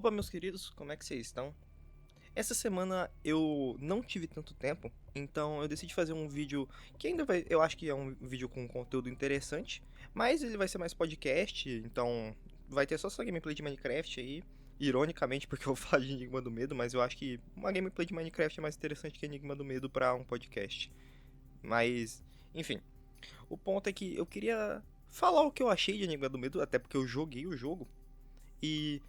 Opa, meus queridos, como é que vocês estão? Essa semana eu não tive tanto tempo, então eu decidi fazer um vídeo que ainda vai, eu acho que é um vídeo com conteúdo interessante, mas ele vai ser mais podcast, então vai ter só essa gameplay de Minecraft aí, ironicamente porque eu falo de Enigma do Medo, mas eu acho que uma gameplay de Minecraft é mais interessante que Enigma do Medo pra um podcast. Mas, enfim, o ponto é que eu queria falar o que eu achei de Enigma do Medo, até porque eu joguei o jogo, e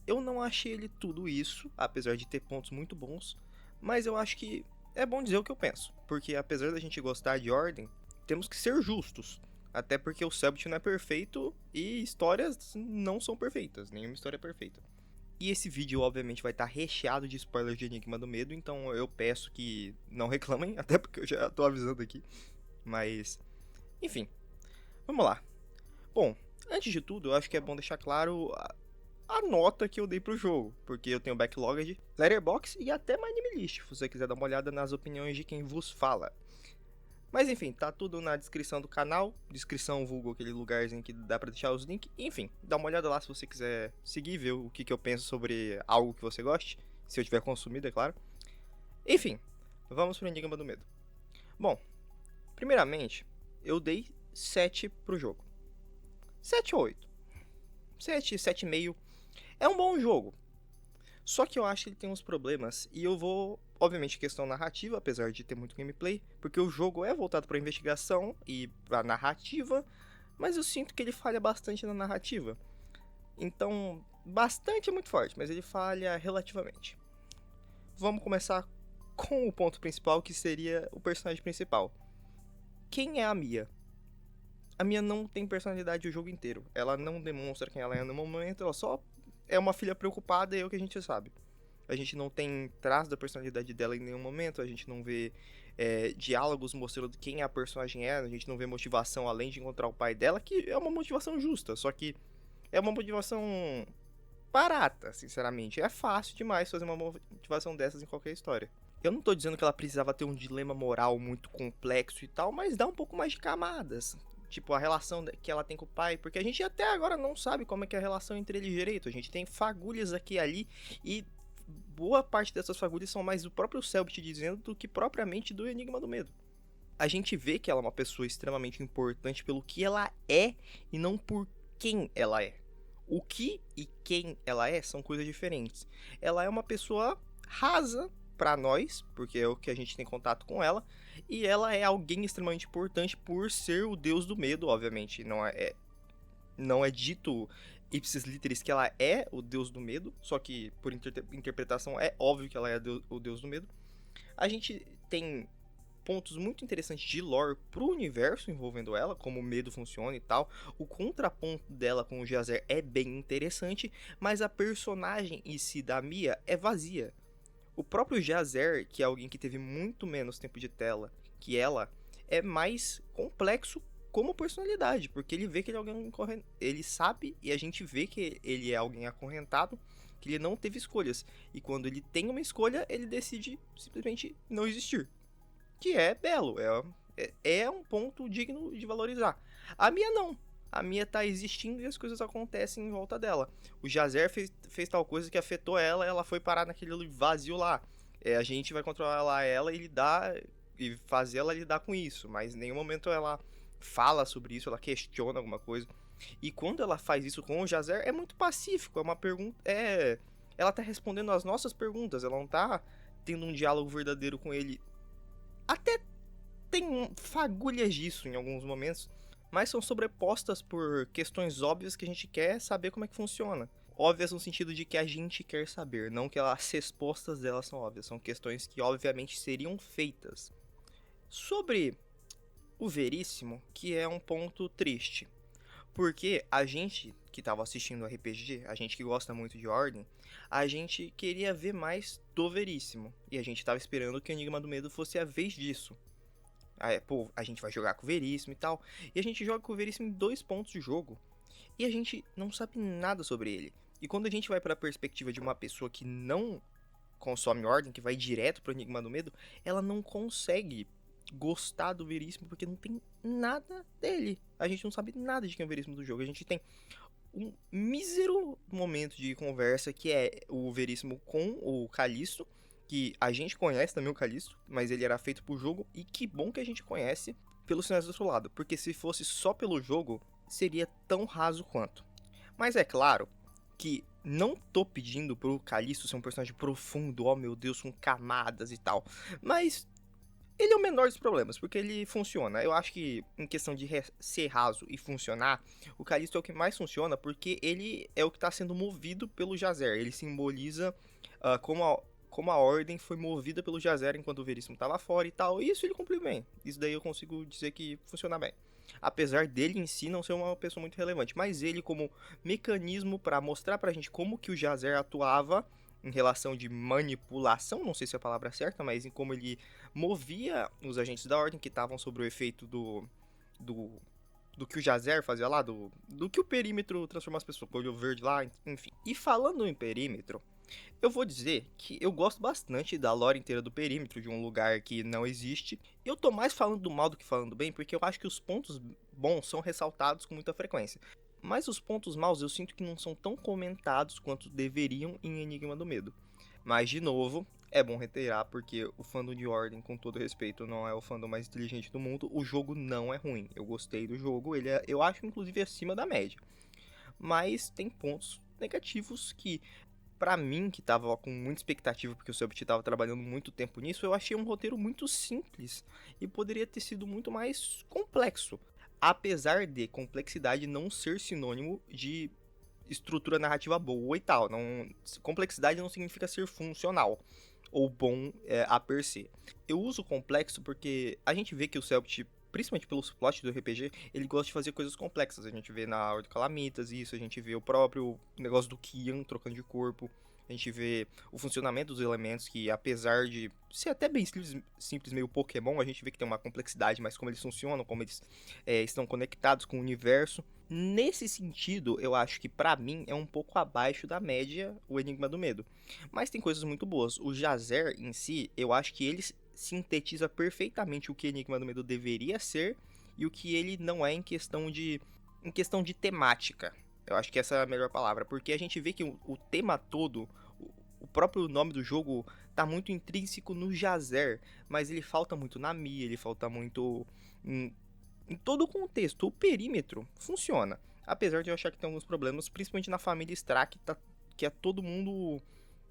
eu não achei ele tudo isso, apesar de ter pontos muito bons, mas eu acho que é bom dizer o que eu penso, porque apesar da gente gostar de Ordem, temos que ser justos. Até porque o Cellbit não é perfeito e histórias não são perfeitas, nenhuma história é perfeita. E esse vídeo, obviamente, vai estar recheado de spoilers de Enigma do Medo, então eu peço que não reclamem, até porque eu já tô avisando aqui. Mas, enfim, vamos lá. Bom, antes de tudo, eu acho que é bom deixar claro a nota que eu dei pro jogo, porque eu tenho Backlogged, Letterboxd e até MyNameList, se você quiser dar uma olhada nas opiniões de quem vos fala. Mas enfim, tá tudo na descrição do canal, descrição vulgo aquele lugarzinho que dá pra deixar os links, enfim, dá uma olhada lá se você quiser seguir, ver o que eu penso sobre algo que você goste, se eu tiver consumido, é claro. Enfim, vamos pro Enigma do Medo. Bom, primeiramente, eu dei 7 pro jogo. 7 ou 8. 7, 7,5. É um bom jogo. Só que eu acho que ele tem uns problemas, e eu vou, obviamente, questão narrativa, apesar de ter muito gameplay, porque o jogo é voltado para investigação e para narrativa, mas eu sinto que ele falha bastante na narrativa. Então, bastante é muito forte, mas ele falha relativamente. Vamos começar com o ponto principal, que seria o personagem principal. Quem é a Mia? A Mia não tem personalidade o jogo inteiro. Ela não demonstra quem ela é no momento, ela só é uma filha preocupada e é o que a gente sabe. A gente não tem traço da personalidade dela em nenhum momento, a gente não vê diálogos mostrando quem a personagem é, a gente não vê motivação além de encontrar o pai dela, que é uma motivação justa, só que é uma motivação barata, sinceramente. É fácil demais fazer uma motivação dessas em qualquer história. Eu não tô dizendo que ela precisava ter um dilema moral muito complexo e tal, mas dá um pouco mais de camadas. Tipo, a relação que ela tem com o pai, porque a gente até agora não sabe como é que é a relação entre eles direito. A gente tem fagulhas aqui e ali, e boa parte dessas fagulhas são mais do próprio Cellbit dizendo do que propriamente do Enigma do Medo. A gente vê que ela é uma pessoa extremamente importante pelo que ela é e não por quem ela é. O que e quem ela é são coisas diferentes. Ela é uma pessoa rasa para nós, porque é o que a gente tem contato com ela, e ela é alguém extremamente importante por ser o deus do medo, obviamente. Não é dito ipsis literis que ela é o deus do medo, só que por interpretação é óbvio que ela é o deus do medo. A gente tem pontos muito interessantes de lore pro universo envolvendo ela, como o medo funciona e tal. O contraponto dela com o Jazer é bem interessante, mas a personagem em si da Mia é vazia. O próprio Jazer, que é alguém que teve muito menos tempo de tela que ela, é mais complexo como personalidade, porque ele vê que ele é alguém ele sabe e a gente vê que ele é alguém acorrentado, que ele não teve escolhas. E quando ele tem uma escolha, ele decide simplesmente não existir. Que é belo, é um ponto digno de valorizar. A Mia não. A Mia tá existindo e as coisas acontecem em volta dela. O Jazer fez tal coisa que afetou ela, ela foi parar naquele vazio lá. A gente vai controlar ela e lidar e fazer ela lidar com isso, mas em nenhum momento ela fala sobre isso, ela questiona alguma coisa. E quando ela faz isso com o Jazer, é muito pacífico, é uma pergunta, ela tá respondendo as nossas perguntas, ela não tá tendo um diálogo verdadeiro com ele. Até tem fagulhas disso em alguns momentos, mas são sobrepostas por questões óbvias que a gente quer saber como é que funciona. Óbvias no sentido de que a gente quer saber, não que as respostas delas são óbvias, são questões que obviamente seriam feitas. Sobre o Veríssimo, que é um ponto triste, porque a gente que estava assistindo o RPG, a gente que gosta muito de Ordem, a gente queria ver mais do Veríssimo, e a gente estava esperando que o Enigma do Medo fosse a vez disso. Pô, a gente vai jogar com o Veríssimo e tal. E a gente joga com o Veríssimo em 2 pontos de jogo. E a gente não sabe nada sobre ele. E quando a gente vai para a perspectiva de uma pessoa que não consome Ordem, que vai direto pro Enigma do Medo, ela não consegue gostar do Veríssimo porque não tem nada dele. A gente não sabe nada de quem é o Veríssimo do jogo. A gente tem um mísero momento de conversa que é o Veríssimo com o Callisto, que a gente conhece também o Callisto, mas ele era feito pro jogo, e que bom que a gente conhece pelos sinais do outro lado, porque se fosse só pelo jogo, seria tão raso quanto. Mas é claro que não tô pedindo pro Callisto ser um personagem profundo, oh meu Deus, com camadas e tal, mas ele é o menor dos problemas, porque ele funciona. Eu acho que, em questão de ser raso e funcionar, o Callisto é o que mais funciona, porque ele é o que está sendo movido pelo Jazer. Ele simboliza como a Ordem foi movida pelo Jazer enquanto o Veríssimo estava fora e tal. E isso ele cumpriu bem. Isso daí eu consigo dizer que funciona bem. Apesar dele em si não ser uma pessoa muito relevante, mas ele como mecanismo para mostrar pra gente como que o Jazer atuava em relação de manipulação, não sei se é a palavra certa, mas em como ele movia os agentes da Ordem que estavam sob o efeito do, do que o Jazer fazia lá, do que o perímetro transforma as pessoas, o olho verde lá, enfim. E falando em perímetro, eu vou dizer que eu gosto bastante da lore inteira do perímetro, de um lugar que não existe. Eu tô mais falando do mal do que falando bem, porque eu acho que os pontos bons são ressaltados com muita frequência. Mas os pontos maus eu sinto que não são tão comentados quanto deveriam em Enigma do Medo. Mas, de novo, é bom reiterar, porque o fandom de Ordem, com todo respeito, não é o fandom mais inteligente do mundo. O jogo não é ruim. Eu gostei do jogo, eu acho inclusive acima da média. Mas tem pontos negativos que, pra mim, que tava com muita expectativa, porque o Subbit tava trabalhando muito tempo nisso, eu achei um roteiro muito simples e poderia ter sido muito mais complexo. Apesar de complexidade não ser sinônimo de estrutura narrativa boa e tal. Não, complexidade não significa ser funcional ou bom a per se. Eu uso complexo porque a gente vê que o Cellbit, principalmente pelo plot do RPG, ele gosta de fazer coisas complexas. A gente vê na Ordem Calamitas isso, a gente vê o próprio negócio do Kian trocando de corpo, a gente vê o funcionamento dos elementos que, apesar de ser até bem simples, meio Pokémon, a gente vê que tem uma complexidade, mas como eles funcionam, como eles estão conectados com o universo. Nesse sentido, eu acho que pra mim é um pouco abaixo da média o Enigma do Medo. Mas tem coisas muito boas. O Jazer em si, eu acho que ele sintetiza perfeitamente o que Enigma do Medo deveria ser e o que ele não é em questão de temática. Eu acho que essa é a melhor palavra, porque a gente vê que o tema todo, o próprio nome do jogo tá muito intrínseco no Jazer, mas ele falta muito na Mia, ele falta muito em todo o contexto. O perímetro funciona, apesar de eu achar que tem alguns problemas, principalmente na família Strack, que é todo mundo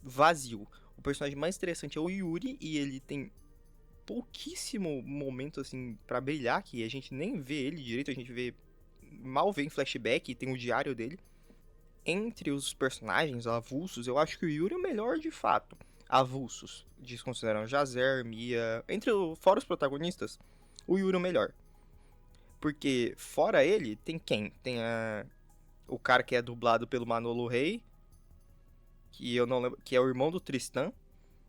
vazio. O personagem mais interessante é o Yuri, e ele tem pouquíssimo momento assim para brilhar, que a gente nem vê ele direito, a gente mal vê em flashback, e tem o diário dele. Entre os personagens avulsos, eu acho que o Yuri é o melhor de fato. Avulsos, desconsiderando Jazer, Mia, fora os protagonistas, o Yuri é o melhor. Porque fora ele, tem quem? Tem o cara que é dublado pelo Manolo Rey, que eu não lembro, que é o irmão do Tristan,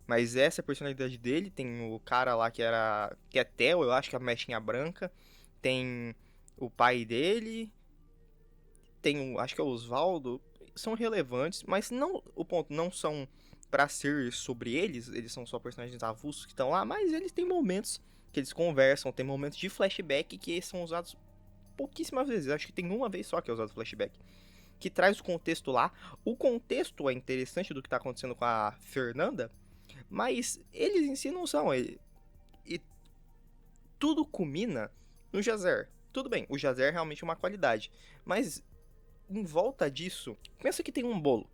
mas essa é a personalidade dele. Tem o cara lá que é Theo, eu acho que é a mechinha branca. Tem o pai dele, tem acho que é o Osvaldo. São relevantes, mas não, o ponto não são pra ser sobre eles são só personagens avulsos que estão lá, mas eles têm momentos que eles conversam, tem momentos de flashback que são usados pouquíssimas vezes. Acho que tem uma vez só que é usado flashback, que traz o contexto lá. O contexto é interessante do que tá acontecendo com a Fernanda, mas eles em si não são. E tudo culmina no Jazer. Tudo bem, o Jazer é realmente uma qualidade, mas em volta disso, pensa que tem um bolo.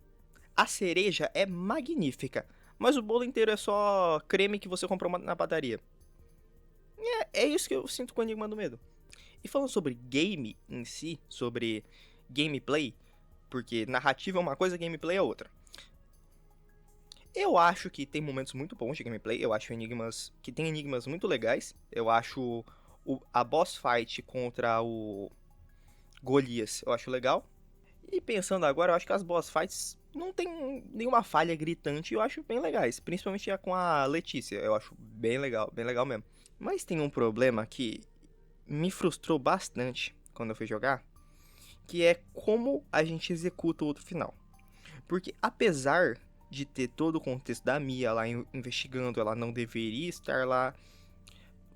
A cereja é magnífica, mas o bolo inteiro é só creme que você comprou na padaria. É isso que eu sinto com o Enigma do Medo. E falando sobre game em si, sobre gameplay, porque narrativa é uma coisa, gameplay é outra. Eu acho que tem momentos muito bons de gameplay, eu acho que tem enigmas muito legais. Eu acho a boss fight contra o Golias, eu acho legal. E pensando agora, eu acho que as boss fights não tem nenhuma falha gritante, eu acho bem legais. Principalmente a com a Letícia, eu acho bem legal mesmo. Mas tem um problema que me frustrou bastante quando eu fui jogar, que é como a gente executa o outro final. Porque apesar de ter todo o contexto da Mia lá investigando, ela não deveria estar lá,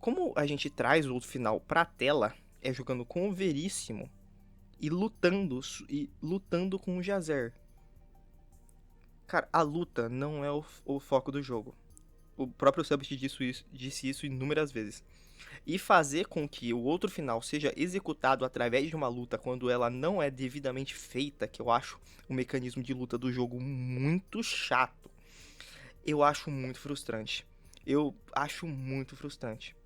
como a gente traz o outro final pra tela, é jogando com o Veríssimo, e lutando com o Jazer. Cara, a luta não é o foco do jogo. O próprio Subbit disse isso inúmeras vezes. E fazer com que o outro final seja executado através de uma luta quando ela não é devidamente feita, que eu acho o mecanismo de luta do jogo muito chato. Eu acho muito frustrante. Eu acho muito frustrante.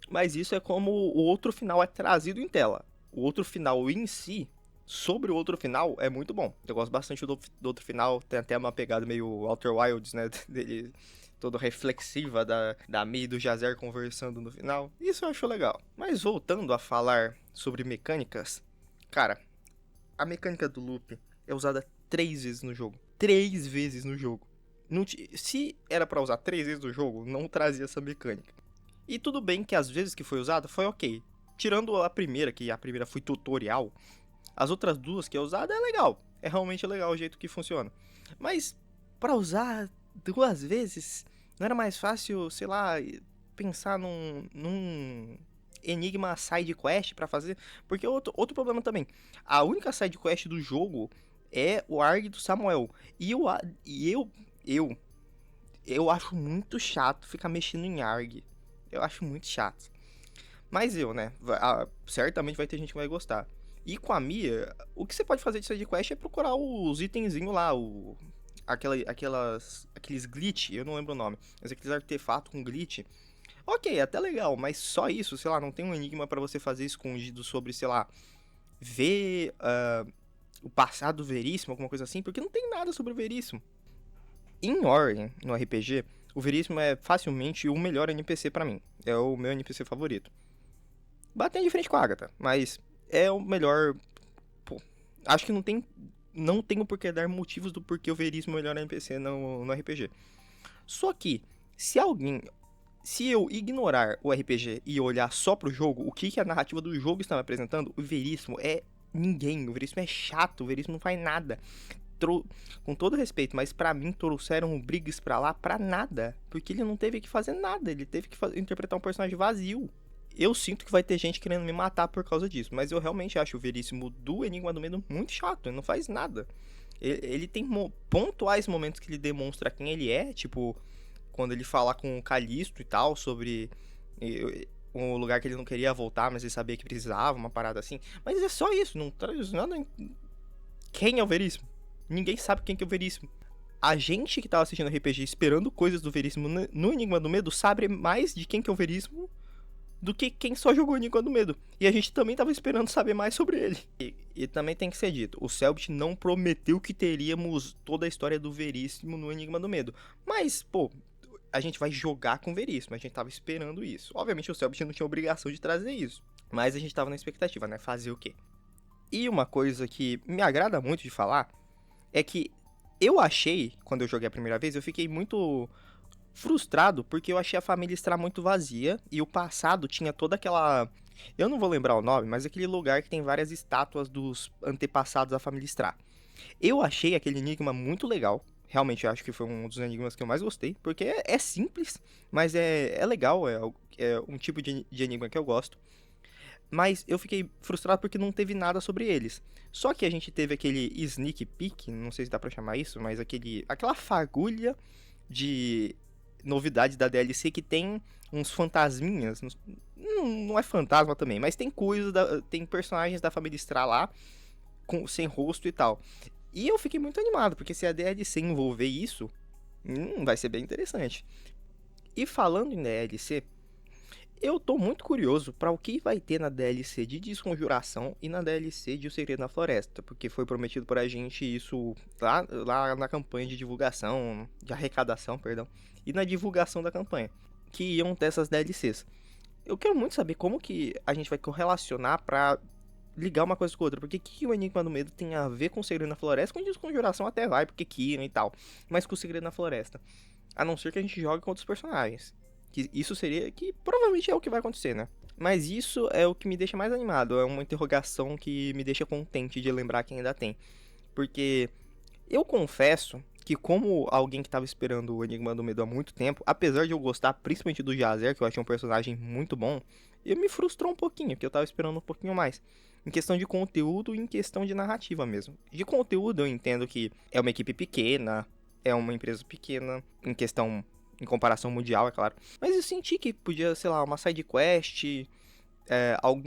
Mas isso é como o outro final é trazido em tela. O outro final em si, sobre o outro final, é muito bom. Eu gosto bastante do outro final. Tem até uma pegada meio Outer Wilds, né? Dele todo reflexiva da Mi e do Jazer conversando no final. Isso eu acho legal. Mas voltando a falar sobre mecânicas, cara, a mecânica do loop é usada 3 vezes no jogo. 3 vezes no jogo. Se era pra usar 3 vezes no jogo, não trazia essa mecânica. E tudo bem que as vezes que foi usada foi ok. Tirando a primeira, que a primeira foi tutorial, as outras duas que é usada é legal. É realmente legal o jeito que funciona. Mas pra usar 2 vezes, não era mais fácil, sei lá, pensar num Enigma side quest pra fazer? Porque outro problema também. A única side quest do jogo é o ARG do Samuel. E eu acho muito chato ficar mexendo em ARG. Eu acho muito chato. Mas né? Certamente vai ter gente que vai gostar. E com a Mia, o que você pode fazer de side quest é procurar os itenzinhos lá, aqueles glitch, eu não lembro o nome, mas aqueles artefatos com glitch. Ok, até legal, mas só isso, sei lá, não tem um enigma pra você fazer escondido sobre, sei lá, ver o passado do Veríssimo, alguma coisa assim, porque não tem nada sobre o Veríssimo. Em Origin, no RPG, o Veríssimo é facilmente o melhor NPC pra mim. É o meu NPC favorito. Batendo de frente com a Agatha, mas é o melhor. Pô, acho que não tenho por que dar motivos do porquê o Veríssimo é o melhor NPC no RPG. Só que, se eu ignorar o RPG e olhar só pro jogo, o que a narrativa do jogo está me apresentando, o Veríssimo é ninguém. O Veríssimo é chato, o Veríssimo não faz nada. Com todo respeito, mas pra mim trouxeram o Briggs pra lá pra nada. Porque ele não teve que fazer nada, ele teve que interpretar um personagem vazio. Eu sinto que vai ter gente querendo me matar por causa disso, mas eu realmente acho o Veríssimo do Enigma do Medo muito chato, ele não faz nada. Ele tem pontuais momentos que ele demonstra quem ele é, tipo, quando ele fala com o Calisto e tal, sobre um lugar que ele não queria voltar, mas ele sabia que precisava, uma parada assim. Mas é só isso, não traz nada. Quem é o Veríssimo? Ninguém sabe quem que é o Veríssimo. A gente que tava assistindo RPG esperando coisas do Veríssimo no Enigma do Medo sabe mais de quem que é o Veríssimo do que quem só jogou Enigma do Medo. E a gente também tava esperando saber mais sobre ele. E também tem que ser dito, o Cellbit não prometeu que teríamos toda a história do Veríssimo no Enigma do Medo. Mas, pô, a gente vai jogar com o Veríssimo, a gente tava esperando isso. Obviamente o Cellbit não tinha obrigação de trazer isso, mas a gente tava na expectativa, né? Fazer o quê? E uma coisa que me agrada muito de falar é que eu achei, quando eu joguei a primeira vez, eu fiquei muito frustrado porque eu achei a família Stra muito vazia e o passado tinha toda aquela. Eu não vou lembrar o nome, mas aquele lugar que tem várias estátuas dos antepassados da família Stra. Eu achei aquele enigma muito legal. Realmente eu acho que foi um dos enigmas que eu mais gostei, porque é simples, mas é legal, é um tipo de enigma que eu gosto. Mas eu fiquei frustrado porque não teve nada sobre eles. Só que a gente teve aquele sneak peek, não sei se dá pra chamar isso, mas aquela fagulha de novidade da DLC que tem uns fantasminhas. Não é fantasma também, mas tem tem personagens da família Stra lá, sem rosto e tal. E eu fiquei muito animado, porque se a DLC envolver isso, vai ser bem interessante. E falando em DLC, eu tô muito curioso para o que vai ter na DLC de Desconjuração e na DLC de O Segredo na Floresta, porque foi prometido pra gente isso lá na campanha de divulgação, de arrecadação, perdão, e na divulgação da campanha, que iam ter essas DLCs. Eu quero muito saber como que a gente vai correlacionar pra ligar uma coisa com a outra, porque que o Enigma do Medo tem a ver com O Segredo na Floresta, com Desconjuração até vai, porque Kiran e tal, mas com O Segredo na Floresta, a não ser que a gente jogue com outros personagens. Que isso seria, que provavelmente é o que vai acontecer, né? Mas isso é o que me deixa mais animado, é uma interrogação que me deixa contente de lembrar que ainda tem. Porque eu confesso que como alguém que estava esperando o Enigma do Medo há muito tempo, apesar de eu gostar principalmente do Jazer, que eu achei um personagem muito bom, eu me frustrou um pouquinho, porque eu estava esperando um pouquinho mais. Em questão de conteúdo e em questão de narrativa mesmo. De conteúdo eu entendo que é uma equipe pequena, é uma empresa pequena, em comparação mundial, é claro. Mas eu senti que podia, sei lá, uma side quest,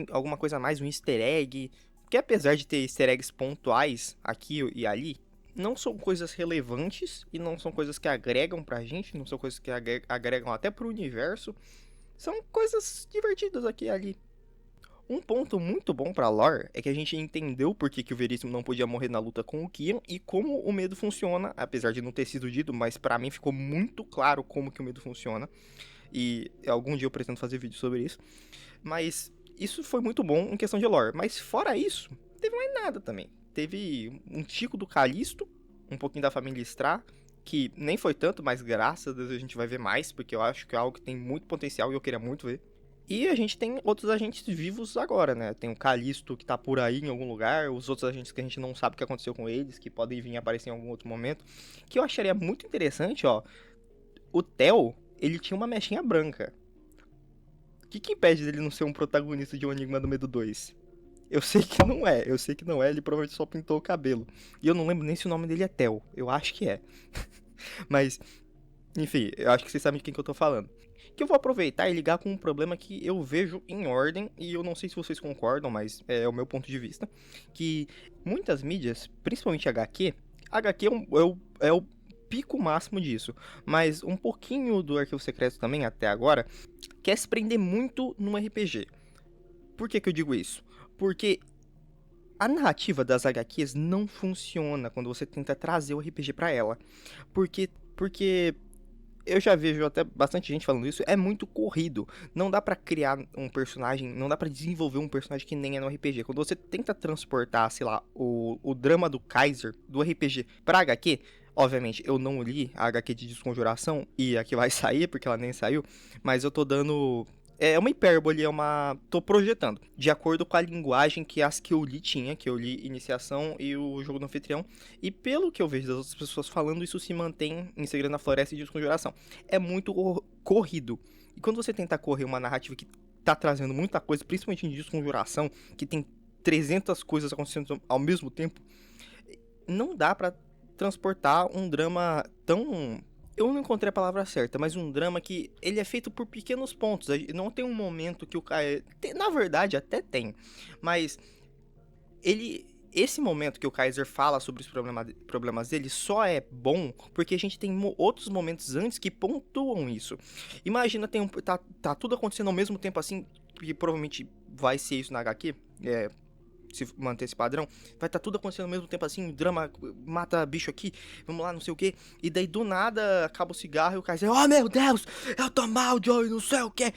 alguma coisa a mais, um easter egg. Que apesar de ter easter eggs pontuais aqui e ali, não são coisas relevantes e não são coisas que agregam pra gente, não são coisas que agregam até pro universo. São coisas divertidas aqui e ali. Um ponto muito bom pra lore é que a gente entendeu por que o Veríssimo não podia morrer na luta com o Kian e como o medo funciona, apesar de não ter sido dito, mas pra mim ficou muito claro como que o medo funciona. E algum dia eu pretendo fazer vídeo sobre isso. Mas isso foi muito bom em questão de lore. Mas fora isso, não teve mais nada também. Teve um tico do Calisto, um pouquinho da família Stra, que nem foi tanto, mas graças a Deus a gente vai ver mais, porque eu acho que é algo que tem muito potencial e eu queria muito ver. E a gente tem outros agentes vivos agora, né? Tem o Calisto que tá por aí em algum lugar, os outros agentes que a gente não sabe o que aconteceu com eles, que podem vir aparecer em algum outro momento. Que eu acharia muito interessante, ó. O Theo, ele tinha uma mechinha branca. O que impede dele não ser um protagonista de O Enigma do Medo 2? Eu sei que não é, ele provavelmente só pintou o cabelo. E eu não lembro nem se o nome dele é Theo, eu acho que é. Mas, enfim, eu acho que vocês sabem de quem que eu tô falando. Que eu vou aproveitar e ligar com um problema que eu vejo em ordem, e eu não sei se vocês concordam, mas é o meu ponto de vista, que muitas mídias, principalmente HQ é o pico máximo disso, mas um pouquinho do Arquivo Secreto também, até agora, quer se prender muito no RPG. Por que eu digo isso? Porque a narrativa das HQs não funciona quando você tenta trazer o RPG pra ela. Porque eu já vejo até bastante gente falando isso, é muito corrido. Não dá pra criar um personagem, não dá pra desenvolver um personagem que nem é no RPG. Quando você tenta transportar, sei lá, o drama do Kaiser, do RPG, pra HQ, obviamente eu não li a HQ de Desconjuração e a que vai sair, porque ela nem saiu, mas eu tô dando... É uma hipérbole, tô projetando, de acordo com a linguagem que as que eu li tinha, que eu li Iniciação e o Jogo do Anfitrião, e pelo que eu vejo das outras pessoas falando, isso se mantém em Segredo na Floresta e Desconjuração. É muito corrido, e quando você tenta correr uma narrativa que tá trazendo muita coisa, principalmente em Desconjuração, que tem 300 coisas acontecendo ao mesmo tempo, não dá pra transportar um drama tão... Eu não encontrei a palavra certa, mas um drama que ele é feito por pequenos pontos. Não tem um momento que o cara... Na verdade, até tem. Mas esse momento que o Kaiser fala sobre os problemas dele só é bom porque a gente tem outros momentos antes que pontuam isso. Imagina, tá tudo acontecendo ao mesmo tempo assim, que provavelmente vai ser isso na HQ, se manter esse padrão, vai estar tudo acontecendo ao mesmo tempo assim, drama, mata bicho aqui, vamos lá, não sei o que, e daí do nada acaba o cigarro e o cara diz, oh meu Deus, eu tô mal, Joey, não sei o que.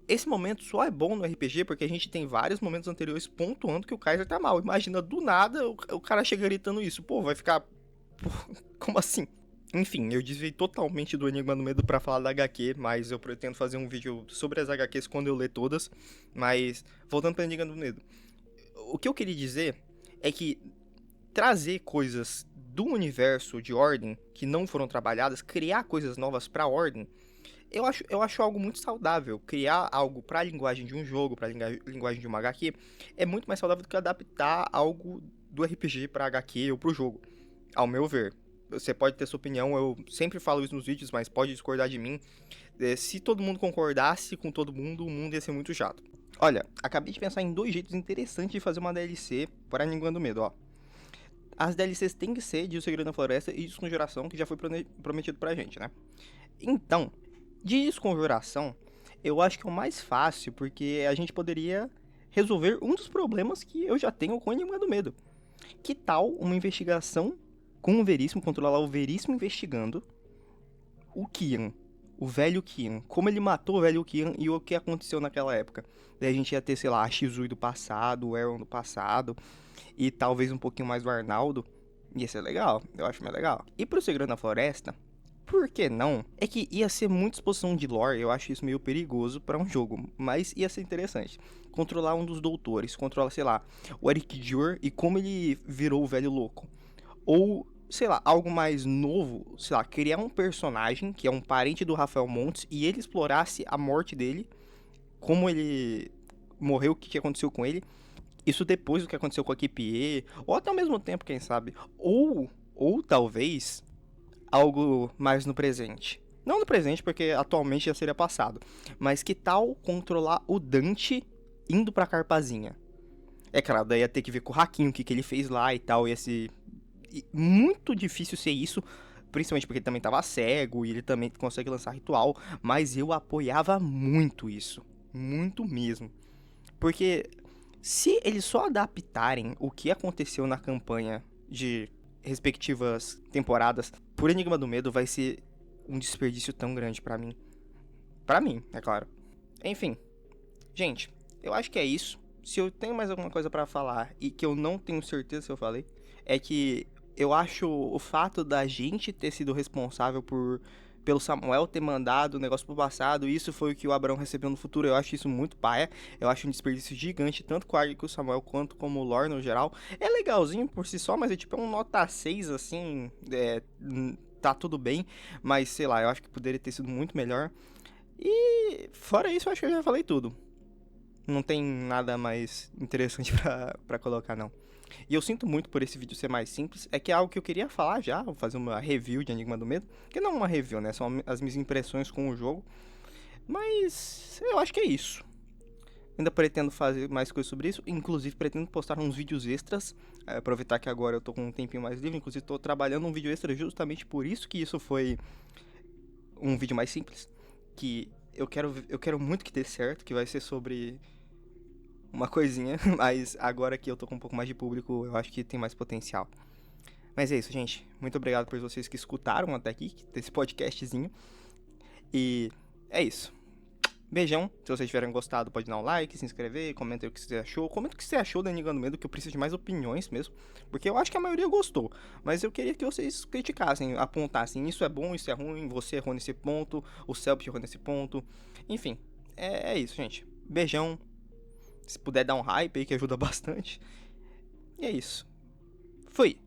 Esse momento só é bom no RPG porque a gente tem vários momentos anteriores pontuando que o Kaiser tá mal. Imagina, do nada, o cara chega gritando isso, pô, vai ficar... Pô, como assim? Enfim, eu desviei totalmente do Enigma do Medo pra falar da HQ, mas eu pretendo fazer um vídeo sobre as HQs quando eu ler todas, mas voltando pra Enigma do Medo. O que eu queria dizer é que trazer coisas do universo de Ordem que não foram trabalhadas, criar coisas novas pra Ordem, eu acho algo muito saudável. Criar algo pra linguagem de um jogo, pra linguagem de uma HQ, é muito mais saudável do que adaptar algo do RPG pra HQ ou pro jogo, ao meu ver. Você pode ter sua opinião, eu sempre falo isso nos vídeos, mas pode discordar de mim. Se todo mundo concordasse com todo mundo, o mundo ia ser muito chato. Olha, acabei de pensar em 2 jeitos interessantes de fazer uma DLC para Enigma do Medo, ó. As DLCs têm que ser de O Segredo da Floresta e Desconjuração, que já foi prometido pra gente, né? Então, de Desconjuração, eu acho que é o mais fácil, porque a gente poderia resolver um dos problemas que eu já tenho com o Enigma do Medo. Que tal uma investigação com o Veríssimo, controlar o Veríssimo investigando o Kian, o velho Kian, como ele matou o velho Kian e o que aconteceu naquela época. Daí a gente ia ter, sei lá, a Shizui do passado, o Aaron do passado, e talvez um pouquinho mais do Arnaldo. Ia ser legal, eu acho mais legal. E pro Segredo na Floresta, por que não? É que ia ser muita exposição de lore, eu acho isso meio perigoso pra um jogo, mas ia ser interessante. Controlar um dos doutores, controlar, sei lá, o Eric Jur e como ele virou o velho louco. Ou, sei lá, algo mais novo, sei lá, criar um personagem que é um parente do Rafael Montes e ele explorasse a morte dele, como ele morreu, o que aconteceu com ele, Isso depois do que aconteceu com a Kipier, ou até ao mesmo tempo, quem sabe. Ou talvez algo mais no presente. Não no presente, porque atualmente já seria passado. Mas que tal controlar o Dante indo pra Carpazinha? É claro, daí ia ter que ver com o Hakim, o que ele fez lá e tal. Ia ser muito difícil ser isso. Principalmente porque ele também tava cego e ele também consegue lançar ritual. Mas eu apoiava muito isso. Muito mesmo. Porque se eles só adaptarem o que aconteceu na campanha de respectivas temporadas por Enigma do Medo, vai ser um desperdício tão grande pra mim. Pra mim, é claro. Enfim, gente, eu acho que é isso. Se eu tenho mais alguma coisa pra falar e que eu não tenho certeza se eu falei, é que eu acho o fato da gente ter sido responsável pelo Samuel ter mandado o negócio pro passado, isso foi o que o Abraão recebeu no futuro. Eu acho isso muito paia. Eu acho um desperdício gigante, tanto com o Samuel quanto como o lore no geral. É legalzinho por si só, mas é tipo um nota 6, assim. Tá tudo bem, mas sei lá, eu acho que poderia ter sido muito melhor. E fora isso, eu acho que eu já falei tudo. Não tem nada mais interessante pra colocar, não. E eu sinto muito por esse vídeo ser mais simples. É que é algo que eu queria falar já, vou fazer uma review de Enigma do Medo. Que não é uma review, né? São as minhas impressões com o jogo. Mas eu acho que é isso. Ainda pretendo fazer mais coisas sobre isso. Inclusive, pretendo postar uns vídeos extras. Aproveitar que agora eu tô com um tempinho mais livre. Inclusive, tô trabalhando um vídeo extra justamente por isso que isso foi um vídeo mais simples. Que eu quero muito que dê certo. Que vai ser sobre uma coisinha. Mas agora que eu tô com um pouco mais de público, eu acho que tem mais potencial. Mas é isso, gente. Muito obrigado por vocês que escutaram até aqui, desse podcastzinho. E é isso. Beijão. Se vocês tiverem gostado, pode dar um like, se inscrever, comenta aí o que você achou. Comenta o que você achou da Enigma do Medo, que eu preciso de mais opiniões mesmo. Porque eu acho que a maioria gostou. Mas eu queria que vocês criticassem, apontassem. Isso é bom, isso é ruim, você errou nesse ponto, o Celp errou nesse ponto. Enfim, é isso, gente. Beijão. Se puder dar um hype aí, que ajuda bastante. E é isso. Fui.